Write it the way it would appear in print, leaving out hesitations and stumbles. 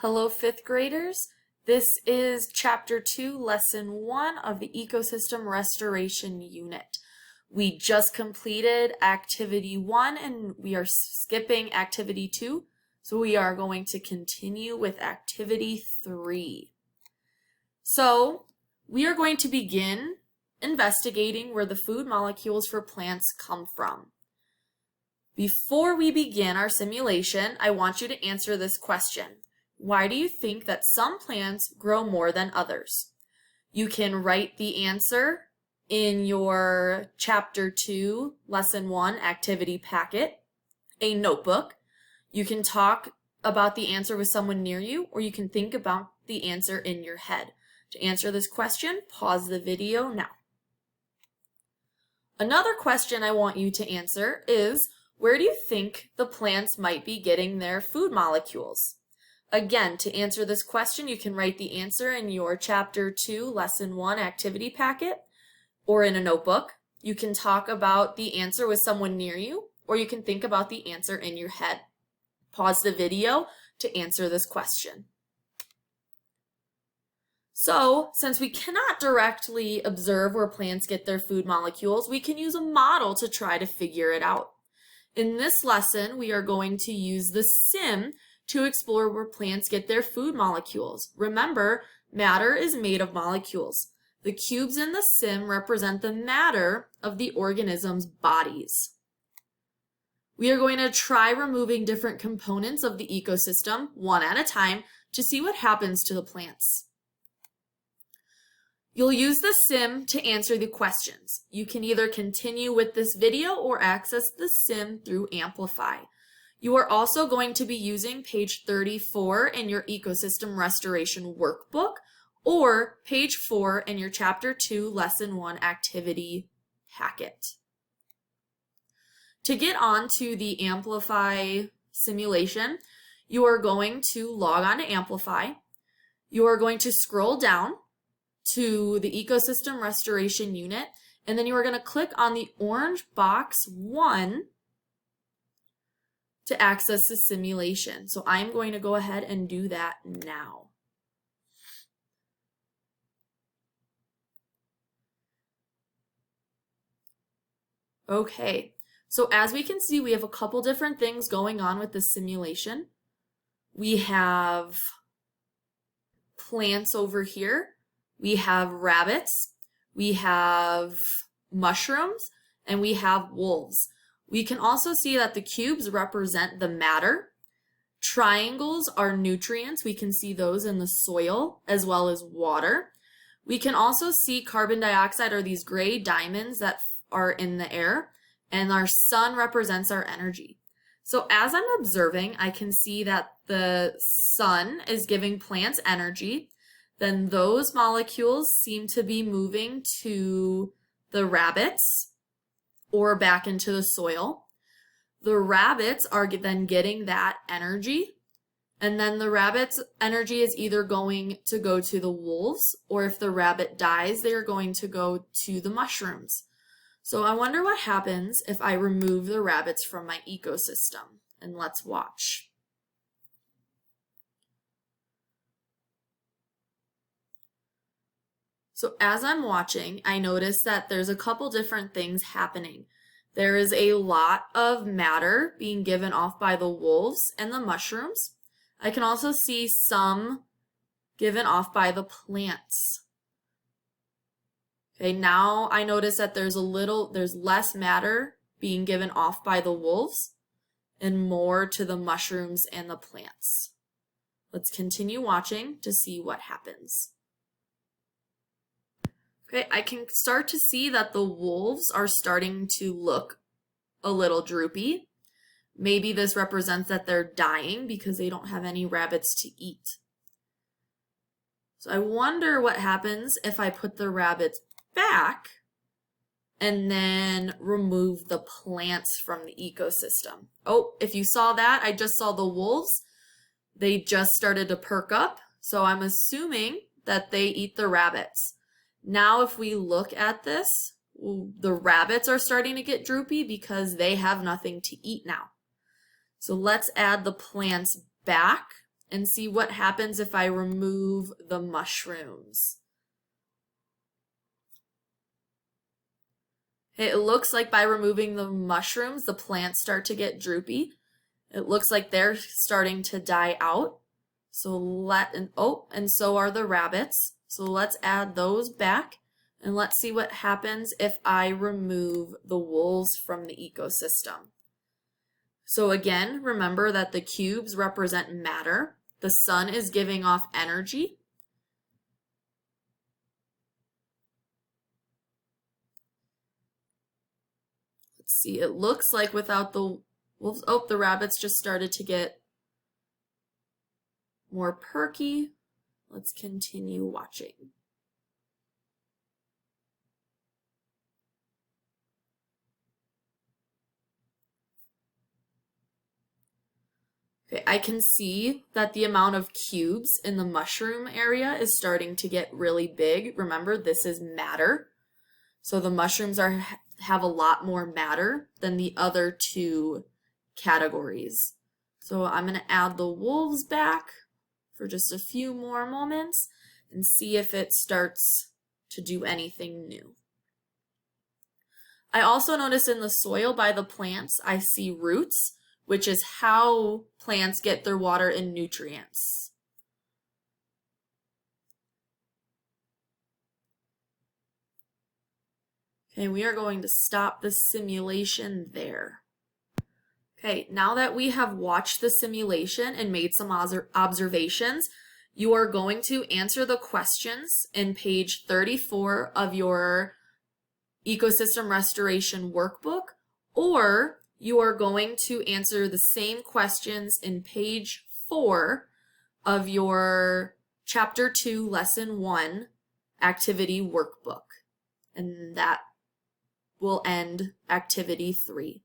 Hello, fifth graders. This is Chapter 2, Lesson 1 of the Ecosystem Restoration Unit. We just completed Activity 1 and we are skipping Activity 2, so we are going to continue with Activity 3. So, we are going to begin investigating where the food molecules for plants come from. Before we begin our simulation, I want you to answer this question. Why do you think that some plants grow more than others? You can write the answer in your Chapter 2, Lesson 1 activity packet, a notebook. You can talk about the answer with someone near you, or you can think about the answer in your head. To answer this question, pause the video now. Another question I want you to answer is, where do you think the plants might be getting their food molecules? Again, to answer this question, you can write the answer in your Chapter 2, Lesson 1 activity packet or in a notebook. You can talk about the answer with someone near you, or you can think about the answer in your head. Pause the video to answer this question. So, since we cannot directly observe where plants get their food molecules, we can use a model to try to figure it out. In this lesson, we are going to use the sim to explore where plants get their food molecules. Remember, matter is made of molecules. The cubes in the sim represent the matter of the organism's bodies. We are going to try removing different components of the ecosystem, one at a time, to see what happens to the plants. You'll use the sim to answer the questions. You can either continue with this video or access the sim through Amplify. You are also going to be using page 34 in your Ecosystem Restoration Workbook or page 4 in your Chapter 2, Lesson 1 activity packet. To get on to the Amplify simulation, you are going to log on to Amplify. You are going to scroll down to the Ecosystem Restoration Unit, and then you are going to click on the orange box 1 to access the simulation. So I'm going to go ahead and do that now. Okay, so as we can see, we have a couple different things going on with the simulation. We have plants over here. We have rabbits. We have mushrooms, and we have wolves. We can also see that the cubes represent the matter. Triangles are nutrients. We can see those in the soil as well as water. We can also see carbon dioxide or these gray diamonds that are in the air, and our sun represents our energy. So as I'm observing, I can see that the sun is giving plants energy. Then those molecules seem to be moving to the rabbits or back into the soil. The rabbits are then getting that energy, and then the rabbit's energy is either going to go to the wolves, or if the rabbit dies, they are going to go to the mushrooms. So I wonder what happens if I remove the rabbits from my ecosystem, and let's watch. So as I'm watching, I notice that there's a couple different things happening. There is a lot of matter being given off by the wolves and the mushrooms. I can also see some given off by the plants. Okay, now I notice that there's less matter being given off by the wolves and more to the mushrooms and the plants. Let's continue watching to see what happens. Okay, I can start to see that the wolves are starting to look a little droopy. Maybe this represents that they're dying because they don't have any rabbits to eat. So I wonder what happens if I put the rabbits back and then remove the plants from the ecosystem. Oh, if you saw that, I just saw the wolves. They just started to perk up, so I'm assuming that they eat the rabbits. Now, if we look at this, the rabbits are starting to get droopy because they have nothing to eat now. So let's add the plants back and see what happens if I remove the mushrooms. It looks like by removing the mushrooms, the plants start to get droopy. It looks like they're starting to die out. So and so are the rabbits. So let's add those back and let's see what happens if I remove the wolves from the ecosystem. So again, remember that the cubes represent matter. The sun is giving off energy. Let's see, it looks like without the wolves, oh, the rabbits just started to get more perky. Let's continue watching. Okay, I can see that the amount of cubes in the mushroom area is starting to get really big. Remember, this is matter. So the mushrooms have a lot more matter than the other two categories. So I'm going to add the wolves back for just a few more moments and see if it starts to do anything new. I also notice in the soil by the plants, I see roots, which is how plants get their water and nutrients. Okay, we are going to stop the simulation there. Okay, now that we have watched the simulation and made some observations, you are going to answer the questions in page 34 of your Ecosystem Restoration Workbook, or you are going to answer the same questions in page 4 of your Chapter 2, Lesson 1 Activity Workbook. And that will end Activity 3.